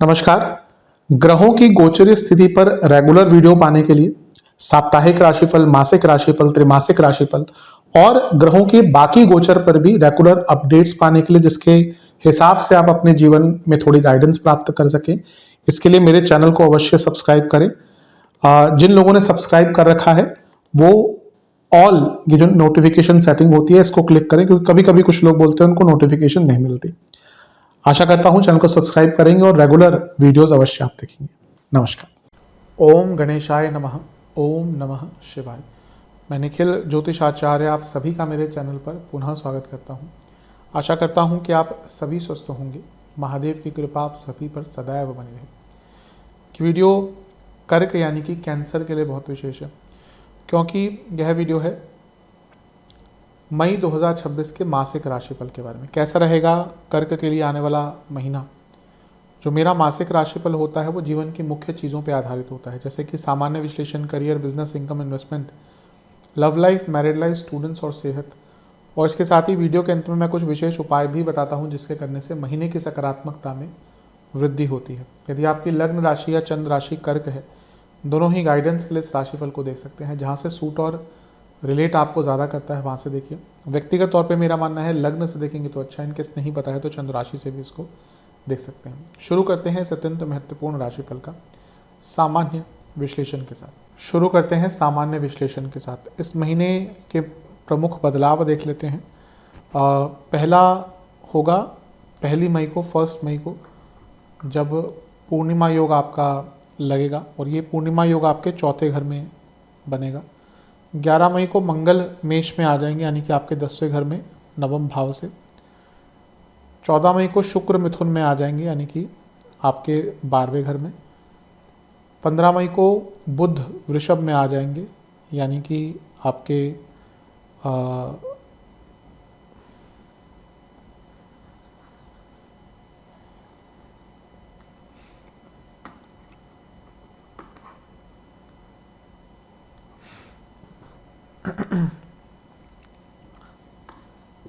नमस्कार। ग्रहों की गोचरीय स्थिति पर रेगुलर वीडियो पाने के लिए साप्ताहिक राशिफल, मासिक राशिफल, त्रैमासिक राशिफल और ग्रहों के बाकी गोचर पर भी रेगुलर अपडेट्स पाने के लिए, जिसके हिसाब से आप अपने जीवन में थोड़ी गाइडेंस प्राप्त कर सकें, इसके लिए मेरे चैनल को अवश्य सब्सक्राइब करें। जिन लोगों ने सब्सक्राइब कर रखा है वो ऑल ये जो नोटिफिकेशन सेटिंग होती है इसको क्लिक करें, क्योंकि कभी कभी कुछ लोग बोलते हैं उनको नोटिफिकेशन नहीं मिलती। आशा करता हूं चैनल को सब्सक्राइब करेंगे और रेगुलर वीडियोस अवश्य आप देखेंगे। नमस्कार। ओम गणेशाय नमः। ओम नमः शिवाय। मैं निखिल ज्योतिषाचार्य आप सभी का मेरे चैनल पर पुनः स्वागत करता हूं। आशा करता हूं कि आप सभी स्वस्थ होंगे। महादेव की कृपा आप सभी पर सदैव बनी रहे। वीडियो कर्क यानी कि कैंसर के लिए बहुत विशेष है, क्योंकि यह वीडियो है मई 2026 के मासिक राशिफल के बारे में। कैसा रहेगा कर्क के लिए आने वाला महीना। जो मेरा मासिक राशिफल होता है वो जीवन की मुख्य चीज़ों पर आधारित होता है, जैसे कि सामान्य विश्लेषण, career, business, income, investment, love life, married life, students और सेहत। और इसके साथ ही वीडियो के अंत में मैं कुछ विशेष उपाय भी बताता हूँ जिसके करने से महीने की सकारात्मकता में वृद्धि होती है। यदि आपकी लग्न राशि या चंद्र राशि कर्क है, दोनों ही गाइडेंस के लिए इस राशिफल को देख सकते हैं। जहाँ से सूट और रिलेट आपको ज़्यादा करता है वहाँ से देखिए। व्यक्तिगत तौर पे मेरा मानना है लग्न से देखेंगे तो अच्छा, इनकेस नहीं पता है तो चंद्र राशि से भी इसको देख सकते हैं। शुरू करते हैं इस अत्यंत महत्वपूर्ण राशिफल का सामान्य विश्लेषण के साथ। शुरू करते हैं सामान्य विश्लेषण के साथ। इस महीने के प्रमुख बदलाव देख लेते हैं। पहला होगा 1 मई को, 1 मई को, जब पूर्णिमा योग आपका लगेगा और ये पूर्णिमा योग आपके चौथे घर में बनेगा। 11 मई को मंगल मेष में आ जाएंगे, यानी कि आपके 10वें घर में नवम भाव से। 14 मई को शुक्र मिथुन में आ जाएंगे, यानी कि आपके 12वें घर में। 15 मई को बुध वृषभ में आ जाएंगे, यानी कि आपके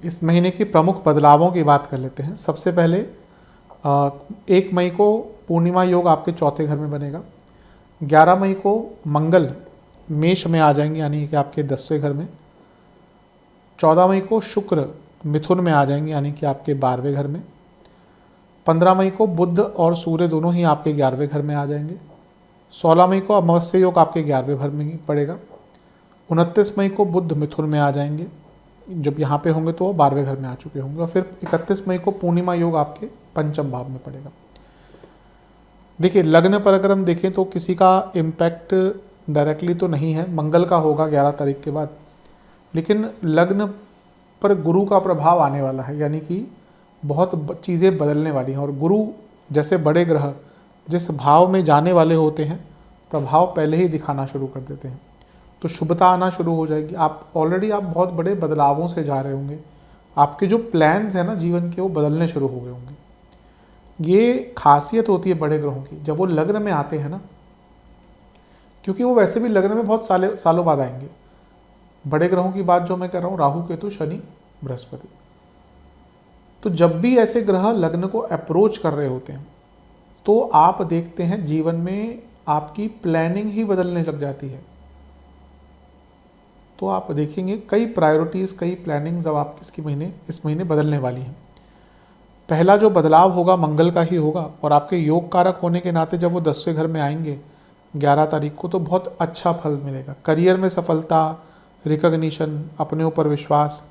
इस महीने की प्रमुख बदलावों की बात कर लेते हैं। सबसे पहले 1 मई को पूर्णिमा योग आपके चौथे घर में बनेगा। 11 मई को मंगल मेष में आ जाएंगे, यानी कि आपके 10वें घर में। 14 मई को शुक्र मिथुन में आ जाएंगे, यानी कि आपके 12वें घर में। 15 मई को बुध और सूर्य दोनों ही आपके 11वें घर में आ जाएंगे। 16 मई को अमावस्या योग आपके 11वें घर में पड़ेगा। 29 मई को बुध मिथुन में आ जाएंगे, जब यहाँ पे होंगे तो वो 12वें घर में आ चुके होंगे। और फिर 31 मई को पूर्णिमा योग आपके पंचम भाव में पड़ेगा। देखिए, लग्न पर अगर हम देखें तो किसी का इम्पैक्ट डायरेक्टली तो नहीं है, मंगल का होगा 11 तारीख के बाद, लेकिन लग्न पर गुरु का प्रभाव आने वाला है, यानी कि बहुत चीज़ें बदलने वाली हैं। और गुरु जैसे बड़े ग्रह जिस भाव में जाने वाले होते हैं, प्रभाव पहले ही दिखाना शुरू कर देते हैं, तो शुभता आना शुरू हो जाएगी। आप बहुत बड़े बदलावों से जा रहे होंगे। आपके जो प्लान्स हैं ना जीवन के, वो बदलने शुरू हो गए होंगे। ये खासियत होती है बड़े ग्रहों की जब वो लग्न में आते हैं ना, क्योंकि वो वैसे भी लग्न में बहुत सालों बाद आएंगे। बड़े ग्रहों की बात जो मैं कर रहा हूँ, राहु, केतु, शनि, बृहस्पति। तो जब भी ऐसे ग्रह लग्न को अप्रोच कर रहे होते हैं तो आप देखते हैं जीवन में आपकी प्लानिंग ही बदलने लग जाती है। तो आप देखेंगे कई प्रायोरिटीज़, कई प्लानिंग्स अब आपकी इस महीने बदलने वाली हैं। पहला जो बदलाव होगा मंगल का ही होगा, और आपके योग कारक होने के नाते जब वो 10वें घर में आएंगे 11 तारीख को, तो बहुत अच्छा फल मिलेगा। करियर में सफलता, रिकॉग्निशन, अपने ऊपर विश्वास।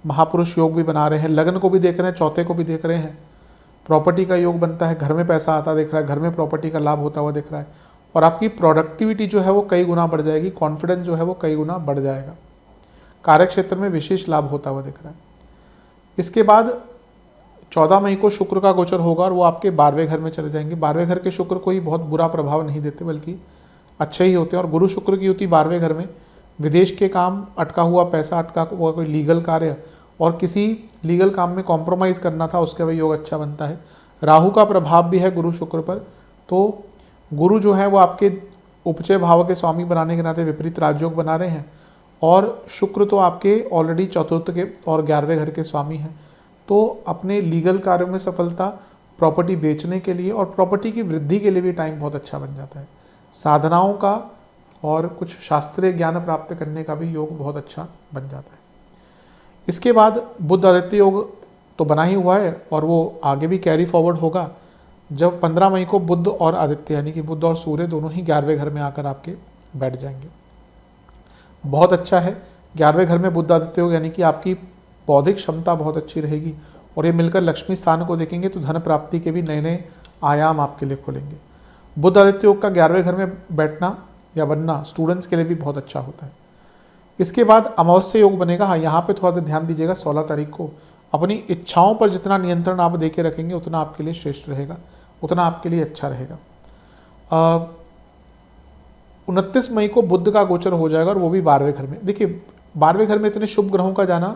महापुरुष योग भी बना रहे हैं, लग्न को भी देख रहे हैं, चौथे को भी देख रहे हैं। प्रॉपर्टी का योग बनता है, घर में पैसा आता दिख रहा है, घर में प्रॉपर्टी का लाभ होता हुआ दिख रहा है। और आपकी प्रोडक्टिविटी जो है वो कई गुना बढ़ जाएगी, कॉन्फिडेंस जो है वो कई गुना बढ़ जाएगा। कार्य क्षेत्र में विशेष लाभ होता हुआ दिख रहा है। इसके बाद 14 मई को शुक्र का गोचर होगा और वो आपके 12वें घर में चले जाएंगे। 12वें घर के शुक्र कोई बहुत बुरा प्रभाव नहीं देते, बल्कि अच्छे ही होते हैं। और गुरु शुक्र की युति 12वें घर में विदेश के काम, अटका हुआ पैसा, अटका हुआ कोई लीगल कार्य और किसी लीगल काम में कॉम्प्रोमाइज़ करना था, उसका भी योग अच्छा बनता है। राहु का प्रभाव भी है गुरु शुक्र पर, तो गुरु जो है वो आपके उपचय भाव के स्वामी बनाने के नाते विपरीत राजयोग बना रहे हैं। और शुक्र तो आपके ऑलरेडी चतुर्थ के और 11वें घर के स्वामी हैं। तो अपने लीगल कार्यों में सफलता, प्रॉपर्टी बेचने के लिए और प्रॉपर्टी की वृद्धि के लिए भी टाइम बहुत अच्छा बन जाता है। साधनाओं का और कुछ शास्त्रीय ज्ञान प्राप्त करने का भी योग बहुत अच्छा बन जाता है। इसके बाद बुध आदित्य योग तो बना ही हुआ है और वो आगे भी कैरी फॉरवर्ड होगा जब 15 मई को बुध और आदित्य यानी कि बुध और सूर्य दोनों ही 11वें घर में आकर आपके बैठ जाएंगे। बहुत अच्छा है। 11वें घर में बुध आदित्य योग यानी कि आपकी बौद्धिक क्षमता बहुत अच्छी रहेगी और ये मिलकर लक्ष्मी स्थान को देखेंगे तो धन प्राप्ति के भी नए नए आयाम आपके लिए खुलेंगे। बुध आदित्य योग का 11वें घर में बैठना या बनना स्टूडेंट्स के लिए भी बहुत अच्छा होता है। इसके बाद अमावस्या योग बनेगा। हाँ, यहाँ पे थोड़ा सा ध्यान दीजिएगा, 16 तारीख को अपनी इच्छाओं पर जितना नियंत्रण आप देके रखेंगे उतना आपके लिए श्रेष्ठ रहेगा, उतना आपके लिए अच्छा रहेगा। 29 मई को बुध का गोचर हो जाएगा और वो भी 12वें घर में। देखिए 12वें घर में इतने शुभ ग्रहों का जाना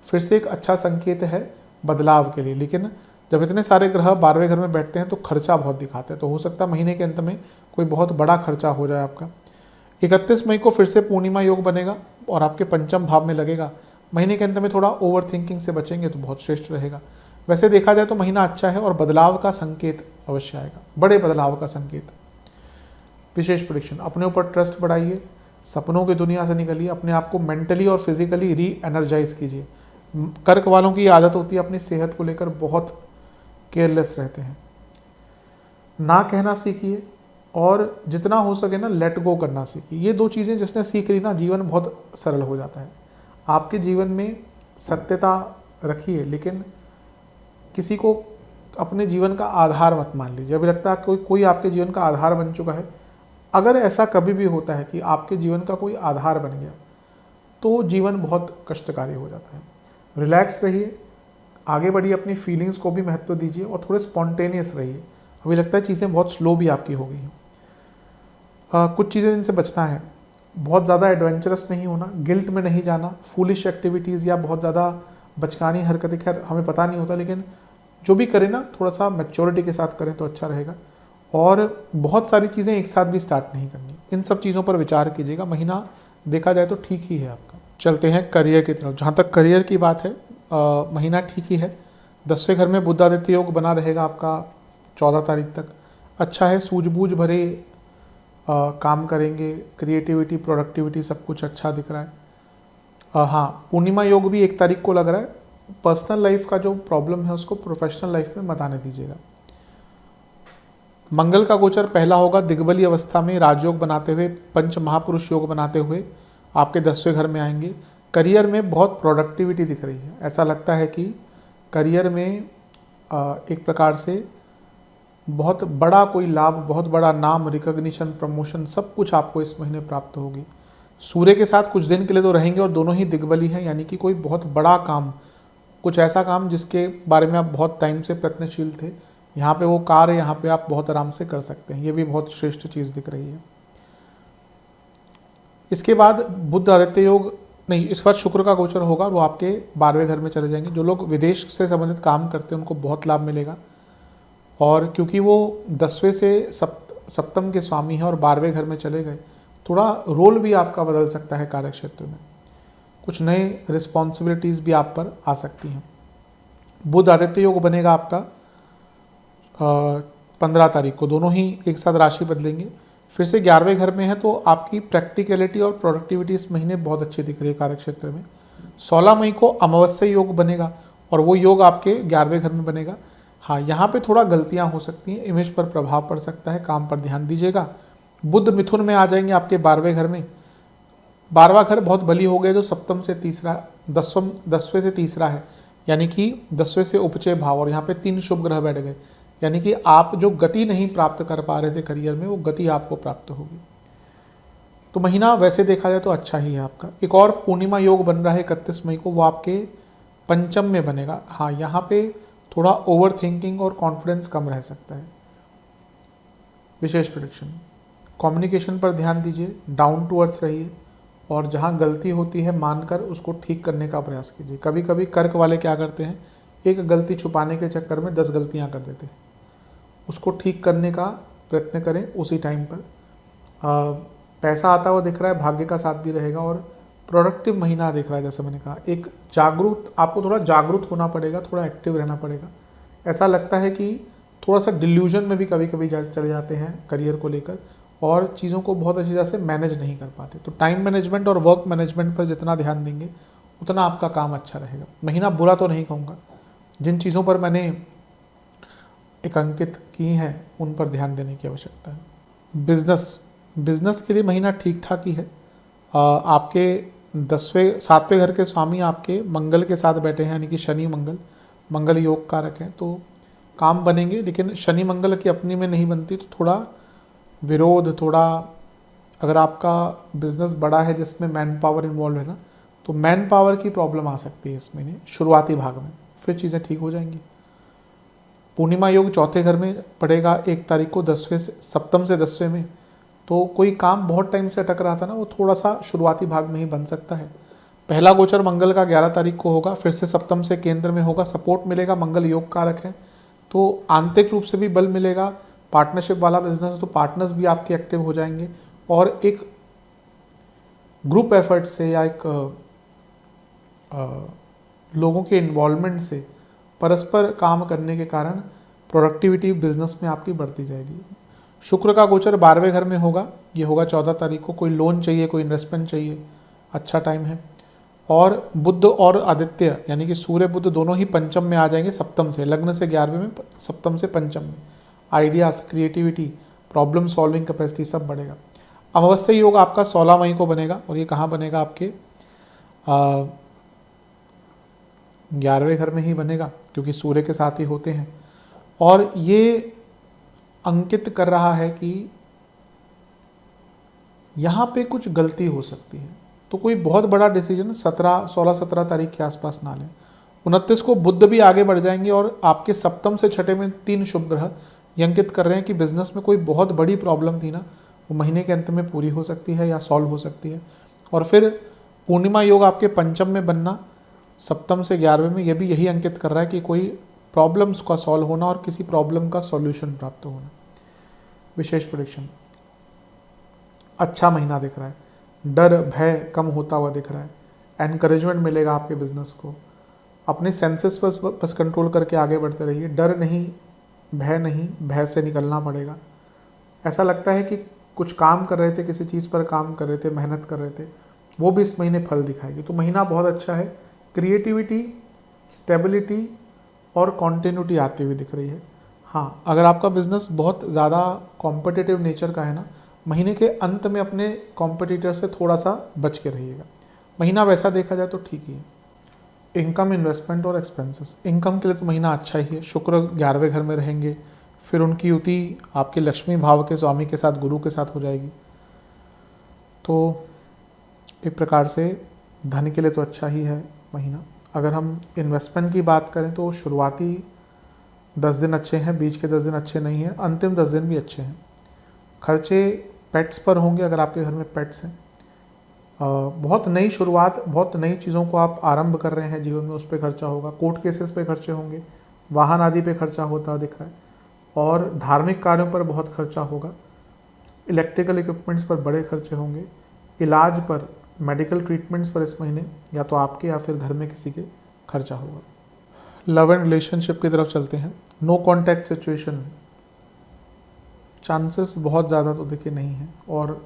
फिर से एक अच्छा संकेत है बदलाव के लिए, लेकिन जब इतने सारे ग्रह 12वें घर में बैठते हैं तो खर्चा बहुत दिखाते हैं, तो हो सकता है महीने के अंत में कोई बहुत बड़ा खर्चा हो जाए आपका। 31 मई को फिर से पूर्णिमा योग बनेगा और आपके पंचम भाव में लगेगा। महीने के अंत में थोड़ा ओवर थिंकिंग से बचेंगे तो बहुत श्रेष्ठ रहेगा। वैसे देखा जाए तो महीना अच्छा है और बदलाव का संकेत अवश्य आएगा, बड़े बदलाव का संकेत। विशेष प्रेडिक्शन, अपने ऊपर ट्रस्ट बढ़ाइए, सपनों की दुनिया से निकलिए, अपने आप को मेंटली और फिजिकली री एनर्जाइज कीजिए। कर्क वालों की आदत होती है अपनी सेहत को लेकर बहुत केयरलेस रहते हैं। ना कहना सीखिए और जितना हो सके ना लेट गो करना सीखिए। ये दो चीज़ें जिसने सीख ली ना जीवन बहुत सरल हो जाता है। आपके जीवन में सत्यता रखिए लेकिन किसी को अपने जीवन का आधार मत मान लीजिए। अभी लगता है कोई आपके जीवन का आधार बन चुका है। अगर ऐसा कभी भी होता है कि आपके जीवन का कोई आधार बन गया तो जीवन बहुत कष्टकारी हो जाता है। रिलैक्स रहिए, आगे बढ़िए, अपनी फीलिंग्स को भी महत्व दीजिए और थोड़े स्पॉन्टेनियस रहिए। अभी लगता है चीज़ें बहुत स्लो भी आपकी हो गई हैं। कुछ चीज़ें जिनसे बचना है, बहुत ज़्यादा एडवेंचरस नहीं होना, गिल्ट में नहीं जाना, फूलिश एक्टिविटीज़ या बहुत ज़्यादा बचकानी हरकतें, खैर हमें पता नहीं होता, लेकिन जो भी करें ना थोड़ा सा मैच्योरिटी के साथ करें तो अच्छा रहेगा। और बहुत सारी चीज़ें एक साथ भी स्टार्ट नहीं करनी, इन सब चीज़ों पर विचार कीजिएगा। महीना देखा जाए तो ठीक ही है आपका। चलते हैं करियर की तरफ। जहाँ तक करियर की बात है महीना ठीक ही है। 10वें घर में बुध आदित्य योग बना रहेगा आपका 14 तारीख तक। अच्छा है, सूझबूझ भरे काम करेंगे, क्रिएटिविटी, प्रोडक्टिविटी सब कुछ अच्छा दिख रहा है। हाँ, पूर्णिमा योग भी 1 तारीख को लग रहा है। पर्सनल लाइफ का जो प्रॉब्लम है उसको प्रोफेशनल लाइफ में मत आने दीजिएगा। मंगल का गोचर पहला होगा दिग्बली अवस्था में राजयोग बनाते हुए, पंच महापुरुष योग बनाते हुए आपके 10वें घर में आएंगे। करियर में बहुत प्रोडक्टिविटी दिख रही है। ऐसा लगता है कि करियर में एक प्रकार से बहुत बड़ा कोई लाभ, बहुत बड़ा नाम, रिकॉग्निशन, प्रमोशन सब कुछ आपको इस महीने प्राप्त होगी। सूर्य के साथ कुछ दिन के लिए तो रहेंगे और दोनों ही दिग्बली हैं, यानी कि कोई बहुत बड़ा काम, कुछ ऐसा काम जिसके बारे में आप बहुत टाइम से प्रयत्नशील थे, यहाँ पे वो कार्य यहाँ पे आप बहुत आराम से कर सकते हैं। ये भी बहुत श्रेष्ठ चीज़ दिख रही है। इसके बाद बुध आदित्य योग नहीं, इस बार शुक्र का गोचर होगा, वो आपके 12वें घर में चले जाएंगे। जो लोग विदेश से संबंधित काम करते हैं उनको बहुत लाभ मिलेगा। और क्योंकि वो 10वें से सप्तम के स्वामी हैं और 12वें घर में चले गए, थोड़ा रोल भी आपका बदल सकता है कार्य क्षेत्र में, कुछ नए रिस्पॉन्सिबिलिटीज़ भी आप पर आ सकती हैं। बुध आदित्य योग बनेगा आपका 15 तारीख को, दोनों ही एक साथ राशि बदलेंगे। फिर से 11वें घर में है तो आपकी प्रैक्टिकलिटी और प्रोडक्टिविटी इस महीने बहुत अच्छी दिख रही है कार्य क्षेत्र में। 16 मई को अमावस्या योग बनेगा और वो योग आपके 11वें घर में बनेगा। हाँ, यहाँ पे थोड़ा गलतियाँ हो सकती हैं, इमेज पर प्रभाव पड़ सकता है, काम पर ध्यान दीजिएगा। बुध मिथुन में आ जाएंगे आपके 12वें घर में। 12वां घर बहुत बली हो गए, जो सप्तम से तीसरा, 10वें से तीसरा है, यानी कि 10वें से उपचय भाव, और यहाँ पे 3 शुभ ग्रह बैठ गए, यानी कि आप जो गति नहीं प्राप्त कर पा रहे थे करियर में, वो गति आपको प्राप्त होगी। तो महीना वैसे देखा जाए तो अच्छा ही है आपका। एक और पूर्णिमा योग बन रहा है 31 मई को, वो आपके पंचम में बनेगा। हाँ, यहाँ पे थोड़ा ओवर थिंकिंग और कॉन्फिडेंस कम रह सकता है। विशेष प्रेडिक्शन, कम्युनिकेशन पर ध्यान दीजिए, डाउन टू अर्थ रहिए और जहाँ गलती होती है मानकर उसको ठीक करने का प्रयास कीजिए। कभी कभी कर्क वाले क्या करते हैं, एक गलती छुपाने के चक्कर में 10 गलतियाँ कर देते हैं। उसको ठीक करने का प्रयत्न करें उसी टाइम पर। पैसा आता हुआ दिख रहा है, भाग्य का साथ भी रहेगा और प्रोडक्टिव महीना दिख रहा है। जैसे मैंने कहा, एक जागरूक, आपको थोड़ा जागरूक होना पड़ेगा, थोड़ा एक्टिव रहना पड़ेगा। ऐसा लगता है कि थोड़ा सा डिल्यूजन में भी कभी कभी चले जाते हैं करियर को लेकर, और चीज़ों को बहुत अच्छी तरह से मैनेज नहीं कर पाते। तो टाइम मैनेजमेंट और वर्क मैनेजमेंट पर जितना ध्यान देंगे उतना आपका काम अच्छा रहेगा। महीना बुरा तो नहीं कहूँगा, जिन चीज़ों पर मैंने एक अंकित की हैं उन पर ध्यान देने की आवश्यकता है। बिजनेस के लिए महीना ठीक ठाक ही है। आपके 7वें घर के स्वामी आपके मंगल के साथ बैठे हैं, यानी कि शनि मंगल योग कारक हैं, तो काम बनेंगे। लेकिन शनि मंगल की अपनी में नहीं बनती, तो थोड़ा विरोध, थोड़ा अगर आपका बिजनेस बड़ा है जिसमें मैन पावर इन्वॉल्व है ना, तो मैन पावर की प्रॉब्लम आ सकती है इस महीने शुरुआती भाग में, फिर चीज़ें ठीक हो जाएंगी। पूर्णिमा योग 4थे घर में पड़ेगा 1 तारीख को, 7वें से 10वें में। तो कोई काम बहुत टाइम से अटक रहा था ना, वो थोड़ा सा शुरुआती भाग में ही बन सकता है। पहला गोचर मंगल का 11 तारीख को होगा, फिर से सप्तम से केंद्र में होगा, सपोर्ट मिलेगा, मंगल योग कारक है, तो आंतरिक रूप से भी बल मिलेगा। पार्टनरशिप वाला बिजनेस है तो पार्टनर्स भी आपके एक्टिव हो जाएंगे, और एक ग्रुप एफर्ट से या एक लोगों के इन्वॉल्वमेंट से परस्पर काम करने के कारण प्रोडक्टिविटी बिजनेस में आपकी बढ़ती जाएगी। शुक्र का गोचर 12वें घर में होगा, ये होगा 14 तारीख को। कोई लोन चाहिए, कोई इन्वेस्टमेंट चाहिए, अच्छा टाइम है। और बुध और आदित्य यानी कि सूर्य बुध दोनों ही पंचम में आ जाएंगे, सप्तम से, लग्न से 11वें में, सप्तम से पंचम में। Ideas, creativity, problem solving capacity सब बढ़ेगा। अमावस्या योग आपका 16 मई को बनेगा, और ये कहाँ बनेगा, आपके 11वें घर में ही बनेगा, क्योंकि सूर्य के साथ ही होते हैं। और ये अंकित कर रहा है कि यहाँ पे कुछ गलती हो सकती है, तो कोई बहुत बड़ा डिसीजन 16-17 तारीख के आसपास ना लें। 29 को बुध भी आगे बढ़ जाएंगे, और आपके सप्तम से छठे में 3 शुभ ग्रह ये अंकित कर रहे हैं कि बिजनेस में कोई बहुत बड़ी प्रॉब्लम थी ना, वो महीने के अंत में पूरी हो सकती है या सॉल्व हो सकती है। और फिर पूर्णिमा योग आपके पंचम में बनना, सप्तम से 11वें में, ये भी यही अंकित कर रहा है कि कोई प्रॉब्लम्स का सॉल्व होना और किसी प्रॉब्लम का सॉल्यूशन प्राप्त होना। विशेष प्रेडिक्शन, अच्छा महीना दिख रहा है, डर भय कम होता हुआ दिख रहा है, एनकरेजमेंट मिलेगा आपके बिजनेस को। अपने सेंसेस पर बस कंट्रोल करके आगे बढ़ते रहिए, डर नहीं, भय नहीं, भय से निकलना पड़ेगा। ऐसा लगता है कि कुछ काम कर रहे थे, किसी चीज़ पर काम कर रहे थे, मेहनत कर रहे थे, वो भी इस महीने फल दिखाएगी। तो महीना बहुत अच्छा है, क्रिएटिविटी, स्टेबिलिटी और कॉन्टिन्यूटी आती हुई दिख रही है। हाँ, अगर आपका बिजनेस बहुत ज़्यादा कॉम्पिटिटिव नेचर का है ना, महीने के अंत में अपने कॉम्पिटिटर से थोड़ा सा बच के रहिएगा। महीना वैसा देखा जाए तो ठीक ही है। इनकम, इन्वेस्टमेंट और एक्सपेंसेस, इनकम के लिए तो महीना अच्छा ही है। शुक्र 11वें घर में रहेंगे, फिर उनकी युति आपके लक्ष्मी भाव के स्वामी के साथ, गुरु के साथ हो जाएगी। तो एक प्रकार से धन के लिए तो अच्छा ही है महीना। अगर हम इन्वेस्टमेंट की बात करें तो शुरुआती 10 दिन अच्छे हैं, बीच के 10 दिन अच्छे नहीं हैं, अंतिम 10 दिन भी अच्छे हैं। खर्चे पेट्स पर होंगे, अगर आपके घर में पेट्स हैं। बहुत नई शुरुआत, बहुत नई चीज़ों को आप आरंभ कर रहे हैं जीवन में, उस पर खर्चा होगा। कोर्ट केसेस पे खर्चे होंगे, वाहन आदि पे खर्चा होता दिख रहा है, और धार्मिक कार्यों पर बहुत खर्चा होगा। इलेक्ट्रिकल इक्विपमेंट्स पर बड़े खर्चे होंगे। इलाज पर, मेडिकल ट्रीटमेंट्स पर इस महीने या तो आपके या फिर घर में किसी के खर्चा होगा। लव एंड रिलेशनशिप की तरफ चलते हैं। नो कॉन्टैक्ट सिचुएशन, चांसेस बहुत ज़्यादा तो देखिए नहीं है, और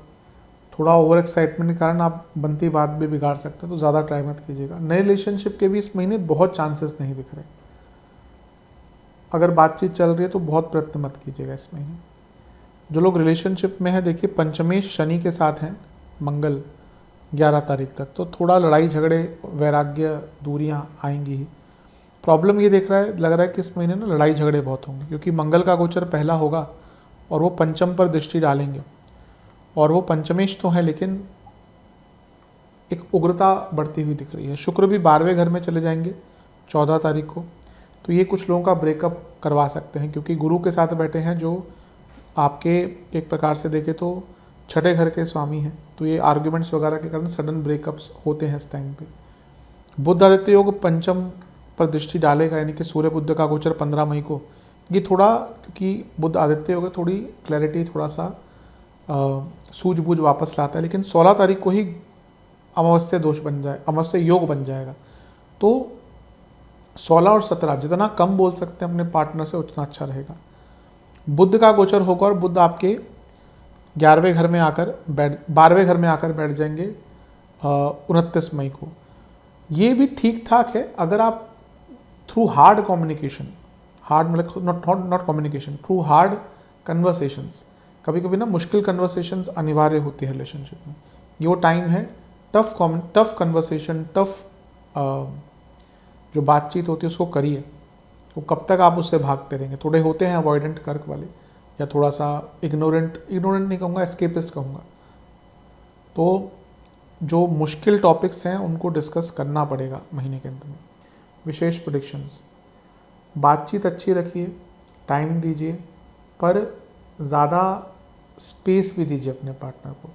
थोड़ा ओवर एक्साइटमेंट के कारण आप बनती बात भी बिगाड़ सकते हैं, तो ज़्यादा ट्राई मत कीजिएगा। नए रिलेशनशिप के भी इस महीने बहुत चांसेस नहीं दिख रहे। अगर बातचीत चल रही है तो बहुत प्रयत्न मत कीजिएगा इस महीने। जो लोग रिलेशनशिप में है, देखिए पंचमेश शनि के साथ हैं मंगल 11 तारीख तक, तो थोड़ा लड़ाई झगड़े, वैराग्य, दूरियाँ आएंगी ही। प्रॉब्लम ये देख रहा है, लग रहा है कि इस महीने ना लड़ाई झगड़े बहुत होंगे, क्योंकि मंगल का गोचर पहला होगा और वो पंचम पर दृष्टि डालेंगे, और वो पंचमेश तो है लेकिन एक उग्रता बढ़ती हुई दिख रही है। शुक्र भी 12वें घर में चले जाएंगे 14 तारीख को, तो ये कुछ लोगों का ब्रेकअप करवा सकते हैं, क्योंकि गुरु के साथ बैठे हैं जो आपके एक प्रकार से देखें तो छठे घर के स्वामी हैं। तो ये आर्ग्यूमेंट्स वगैरह के कारण सडन ब्रेकअप्स होते हैं इस टाइम पे। बुध आदित्य योग पंचम पर दृष्टि डालेगा, यानी कि सूर्य बुध का गोचर 15 मई को। ये थोड़ा, क्योंकि बुध आदित्य योग थोड़ी क्लैरिटी, थोड़ा सा सूझबूझ वापस लाता है, लेकिन 16 तारीख को ही अमावस्या दोष बन जाए, अमावस्या योग बन जाएगा। तो 16 और 17 जितना कम बोल सकते हैं अपने पार्टनर से उतना अच्छा रहेगा। बुध का गोचर होगा और बुध आपके 11वें घर में आकर 12वें घर में आकर बैठ जाएंगे 29 मई को। ये भी ठीक ठाक है अगर आप थ्रू हार्ड कम्युनिकेशन, हार्ड मतलब not communication, through hard conversations, कभी कभी ना मुश्किल कन्वर्सेशंस अनिवार्य होती है रिलेशनशिप में। ये वो टाइम है टफ कन्वर्सेशन, टफ जो बातचीत होती है उसको करिए। वो कब तक आप उससे भागते रहेंगे। थोड़े होते हैं अवॉइडेंट कर्क वाले, या थोड़ा सा इग्नोरेंट नहीं कहूँगा, एस्केपिस्ट कहूँगा। तो जो मुश्किल टॉपिक्स हैं उनको डिस्कस करना पड़ेगा महीने के अंत में। विशेष प्रेडिक्शंस, बातचीत अच्छी रखिए, टाइम दीजिए, पर ज़्यादा स्पेस भी दीजिए अपने पार्टनर को।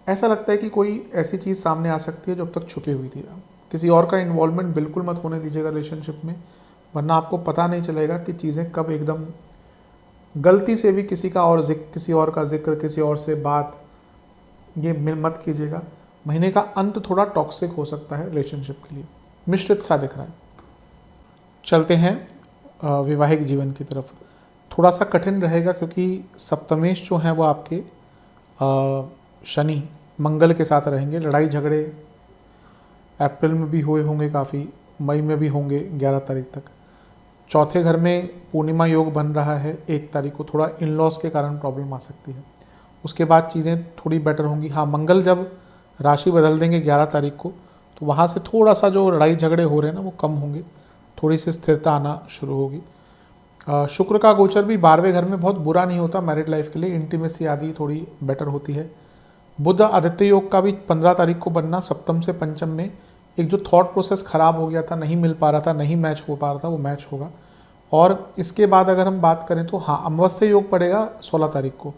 ऐसा लगता है कि कोई ऐसी चीज़ सामने आ सकती है जो अब तक छुपी हुई थी। किसी और का इन्वॉल्वमेंट बिल्कुल मत होने दीजिएगा रिलेशनशिप में, वरना आपको पता नहीं चलेगा कि चीज़ें कब एकदम गलती से भी किसी और का जिक्र, किसी और से बात, ये मत कीजिएगा। महीने का अंत थोड़ा टॉक्सिक हो सकता है रिलेशनशिप के लिए, मिश्रित सा दिख रहा है। चलते हैं वैवाहिक जीवन की तरफ। थोड़ा सा कठिन रहेगा क्योंकि सप्तमेश जो हैं वो आपके शनि मंगल के साथ रहेंगे। लड़ाई झगड़े अप्रैल में भी हुए होंगे काफ़ी, मई में भी होंगे 11 तारीख तक। चौथे घर में पूर्णिमा योग बन रहा है 1 तारीख को, थोड़ा इन लॉस के कारण प्रॉब्लम आ सकती है। उसके बाद चीज़ें थोड़ी बेटर होंगी। हाँ, मंगल जब राशि बदल देंगे 11 तारीख को, तो वहाँ से थोड़ा सा जो लड़ाई झगड़े हो रहे हैं ना वो कम होंगे, थोड़ी सी स्थिरता आना शुरू होगी। शुक्र का गोचर भी 12वें घर में बहुत बुरा नहीं होता मैरिड लाइफ के लिए, इंटीमेसी आदि थोड़ी बेटर होती है। बुध आदित्य योग का भी 15 तारीख को बनना सप्तम से पंचम में, एक जो थॉट प्रोसेस खराब हो गया था, नहीं मिल पा रहा था, नहीं मैच हो पा रहा था, वो मैच होगा। और इसके बाद अगर हम बात करें तो हाँ, अमावस्या योग पड़ेगा 16 तारीख को।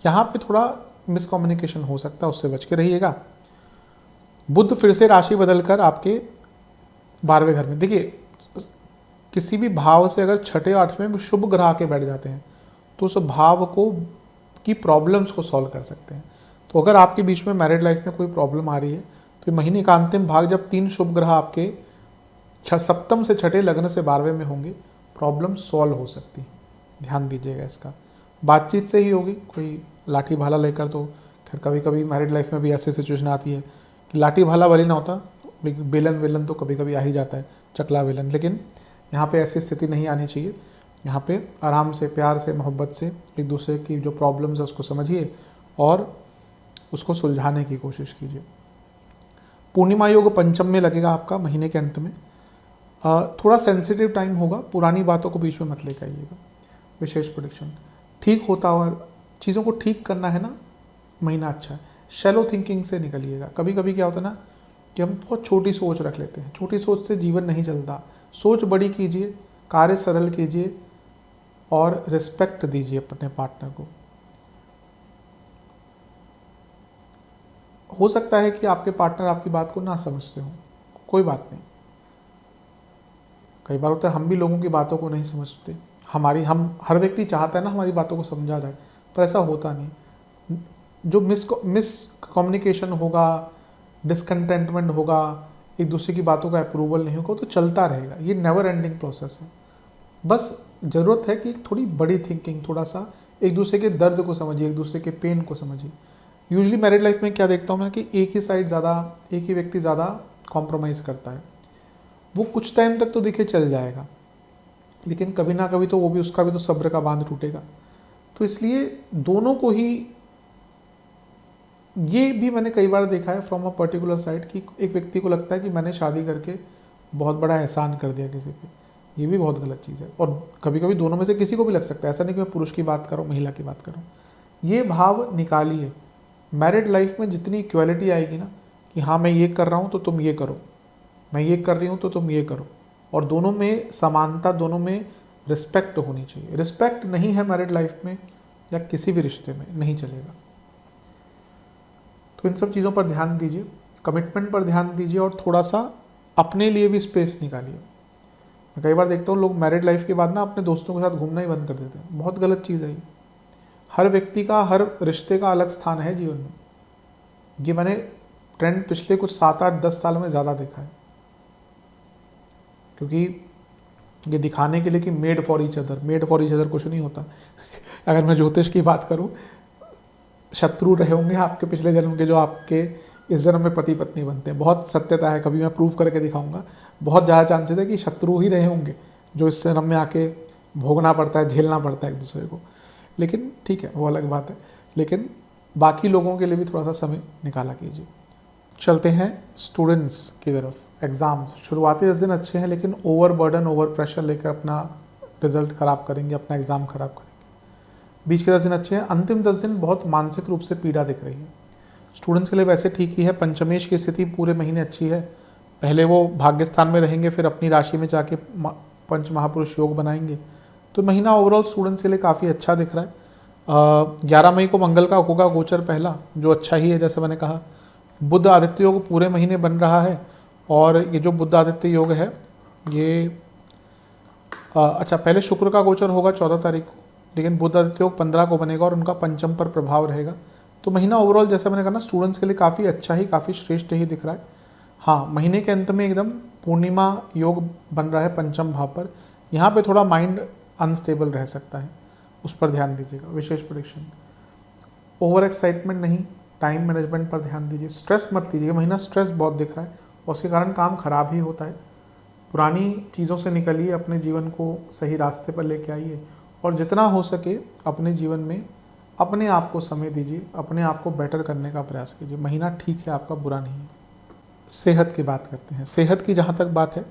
यहाँ पे थोड़ा मिसकम्युनिकेशन हो सकता है, उससे बच के रहिएगा। बुध फिर से राशि बदलकर आपके 12वें घर में, देखिए किसी भी भाव से अगर 6ठे 8वें में शुभ ग्रह आके बैठ जाते हैं तो उस भाव को की प्रॉब्लम्स को सॉल्व कर सकते हैं। तो अगर आपके बीच में मैरिड लाइफ में कोई प्रॉब्लम आ रही है तो महीने का अंतिम भाग जब 3 शुभ ग्रह आपके सप्तम से 6ठे लग्न से 12वें में होंगे, प्रॉब्लम सॉल्व हो सकती है। ध्यान दीजिएगा इसका। बातचीत से ही होगी, कोई लाठी भाला लेकर तो खैर कभी कभी मैरिड लाइफ में भी ऐसी सिचुएशन आती है कि लाठी भाला वाली ना होता, बेलन वेलन तो कभी कभी आ ही जाता है, चकला वेलन। लेकिन यहाँ पे ऐसी स्थिति नहीं आनी चाहिए। यहाँ पे आराम से, प्यार से, मोहब्बत से एक दूसरे की जो प्रॉब्लम्स है उसको समझिए और उसको सुलझाने की कोशिश कीजिए। पूर्णिमा योग पंचम में लगेगा आपका महीने के अंत में। थोड़ा सेंसिटिव टाइम होगा, पुरानी बातों को बीच में मत लेकर आइएगा। विशेष प्रेडिक्शन, ठीक होता हुआ चीज़ों को ठीक करना है ना, महीना अच्छा है। शैलो थिंकिंग से निकलिएगा। कभी कभी क्या होता है ना कि हम बहुत छोटी सोच रख लेते हैं, छोटी सोच से जीवन नहीं चलता। सोच बड़ी कीजिए, कार्य सरल कीजिए और रिस्पेक्ट दीजिए अपने पार्टनर को। हो सकता है कि आपके पार्टनर आपकी बात को ना समझते हो, कोई बात नहीं। कई बार होता है हम भी लोगों की बातों को नहीं समझते। हम हर व्यक्ति चाहता है ना हमारी बातों को समझा जाए, पर ऐसा होता नहीं। जो मिस कम्युनिकेशन होगा, डिसकंटेंटमेंट होगा, एक दूसरे की बातों का अप्रूवल नहीं होगा, तो चलता रहेगा। ये नेवर एंडिंग प्रोसेस है। बस ज़रूरत है कि थोड़ी बड़ी थिंकिंग, थोड़ा सा एक दूसरे के दर्द को समझिए, एक दूसरे के पेन को समझिए। यूजुअली मैरिड लाइफ में क्या देखता हूँ मैं कि एक ही व्यक्ति ज़्यादा कॉम्प्रोमाइज़ करता है। वो कुछ टाइम तक तो देखिए चल जाएगा, लेकिन कभी ना कभी तो वो भी, उसका भी तो सब्र का बांध टूटेगा। तो इसलिए दोनों को ही, ये भी मैंने कई बार देखा है फ्रॉम अ पर्टिकुलर साइड कि एक व्यक्ति को लगता है कि मैंने शादी करके बहुत बड़ा एहसान कर दिया किसी पे। ये भी बहुत गलत चीज़ है। और कभी कभी दोनों में से किसी को भी लग सकता है, ऐसा नहीं कि मैं पुरुष की बात करूँ, महिला की बात करूँ। ये भाव निकालिए। मैरिड लाइफ में जितनी इक्वालिटी आएगी ना कि हाँ मैं ये कर रहा हूँ तो तुम ये करो, मैं ये कर रही हूँ तो तुम ये करो, और दोनों में समानता, दोनों में रिस्पेक्ट होनी चाहिए। रिस्पेक्ट नहीं है मैरिड लाइफ में या किसी भी रिश्ते में, नहीं चलेगा। तो इन सब चीज़ों पर ध्यान दीजिए, कमिटमेंट पर ध्यान दीजिए और थोड़ा सा अपने लिए भी स्पेस निकालिए। मैं कई बार देखता हूँ लोग मैरिड लाइफ के बाद ना अपने दोस्तों के साथ घूमना ही बंद कर देते हैं। बहुत गलत चीज़ है ये। हर व्यक्ति का, हर रिश्ते का अलग स्थान है जीवन में। ये मैंने ट्रेंड पिछले कुछ 7-8-10 सालों में ज़्यादा देखा है, क्योंकि ये दिखाने के लिए कि मेड फॉर ईच अदर कुछ नहीं होता। अगर मैं ज्योतिष की बात करूं, शत्रु रहे होंगे आपके पिछले जन्म के जो आपके इस जन्म में पति पत्नी बनते हैं। बहुत सत्यता है, कभी मैं प्रूव करके दिखाऊंगा। बहुत ज़्यादा चांसेस है कि शत्रु ही रहे होंगे जो इस जन्म में आके भोगना पड़ता है, झेलना पड़ता है एक दूसरे को। लेकिन ठीक है, वो अलग बात है। लेकिन बाकी लोगों के लिए भी थोड़ा सा समय निकाला कीजिए। चलते हैं स्टूडेंट्स की तरफ। एग्ज़ाम्स शुरुआती 10 दिन अच्छे हैं, लेकिन ओवर बर्डन, ओवर प्रेशर लेकर अपना रिजल्ट ख़राब करेंगे, अपना एग्ज़ाम ख़राब करेंगे। बीच के 10 दिन अच्छे हैं, अंतिम 10 दिन बहुत मानसिक रूप से पीड़ा दिख रही है। स्टूडेंट्स के लिए वैसे ठीक ही है, पंचमेश की स्थिति पूरे महीने अच्छी है। पहले वो भाग्यस्थान में रहेंगे, फिर अपनी राशि में जाके पंच महापुरुष योग बनाएंगे, तो महीना ओवरऑल स्टूडेंट्स के लिए काफ़ी अच्छा दिख रहा है। 11 मई को मंगल का होगा गोचर पहला, जो अच्छा ही है। जैसे मैंने कहा, बुध आदित्य योग पूरे महीने बन रहा है, और ये जो बुध आदित्य योग है ये अच्छा, पहले शुक्र का गोचर होगा 14 तारीख को, लेकिन बुध आदित्य योग 15 को बनेगा और उनका पंचम पर प्रभाव रहेगा। तो महीना ओवरऑल जैसे मैंने कहा ना, स्टूडेंट्स के लिए काफ़ी अच्छा ही, काफ़ी श्रेष्ठ ही दिख रहा है। हाँ, महीने के अंत में एकदम पूर्णिमा योग बन रहा है पंचम भाव पर, यहाँ पे थोड़ा माइंड अनस्टेबल रह सकता है, उस पर ध्यान दीजिएगा। विशेष प्रेडिक्शन, ओवर एक्साइटमेंट नहीं, टाइम मैनेजमेंट पर ध्यान दीजिए। स्ट्रेस मत लीजिए, महीना स्ट्रेस बहुत दिख रहा है और उसके कारण काम खराब ही होता है। पुरानी चीज़ों से निकलिए, अपने जीवन को सही रास्ते पर लेके आइए, और जितना हो सके अपने जीवन में अपने आप को समय दीजिए, अपने आप को बेटर करने का प्रयास कीजिए। महीना ठीक है आपका, बुरा नहीं है। सेहत की बात करते हैं। सेहत की जहाँ तक बात है,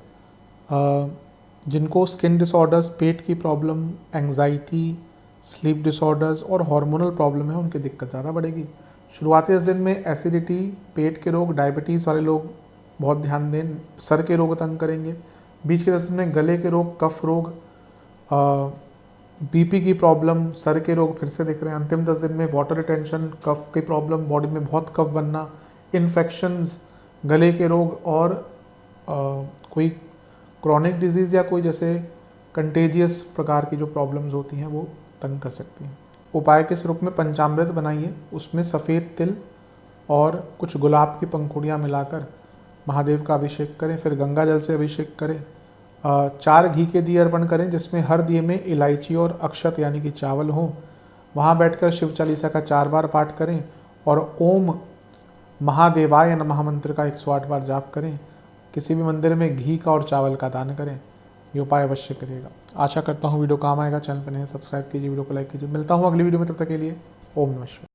जिनको स्किन डिसऑर्डर्स, पेट की प्रॉब्लम, एंग्जाइटी, स्लीप डिसऑर्डर्स और हार्मोनल प्रॉब्लम है, उनकी दिक्कत ज़्यादा बढ़ेगी। शुरुआती 10 दिन में एसिडिटी, पेट के रोग, डायबिटीज़ वाले लोग बहुत ध्यान दें। सर के रोग तंग करेंगे। बीच के 10 दिन में गले के रोग, कफ रोग, बीपी की प्रॉब्लम, सर के रोग फिर से दिख रहे हैं। अंतिम 10 दिन में वाटर रिटेंशन, कफ की प्रॉब्लम, बॉडी में बहुत कफ बनना, इन्फेक्शंस, गले के रोग, और कोई क्रॉनिक डिजीज़ या कोई जैसे कंटेजियस प्रकार की जो प्रॉब्लम्स होती हैं वो तंग कर सकती हैं। उपाय के स्वरूप में पंचामृत बनाइए, उसमें सफ़ेद तिल और कुछ गुलाब की पंखुड़ियाँ मिलाकर महादेव का अभिषेक करें, फिर गंगा जल से अभिषेक करें। 4 घी के दिए अर्पण करें, जिसमें हर दिए में इलायची और अक्षत यानी कि चावल हों। वहाँ बैठकर शिव चालीसा का 4 बार पाठ करें और ओम महादेवाय नमः मंत्र का 108 बार जाप करें। किसी भी मंदिर में घी का और चावल का दान करें। ये उपाय अवश्य करिएगा। आशा करता हूँ वीडियो काम आएगा। चैनल पर नए सब्सक्राइब कीजिए, वीडियो को लाइक कीजिए। मिलता हूँ अगली वीडियो में, तब तक के लिए ओम नमः शिवाय।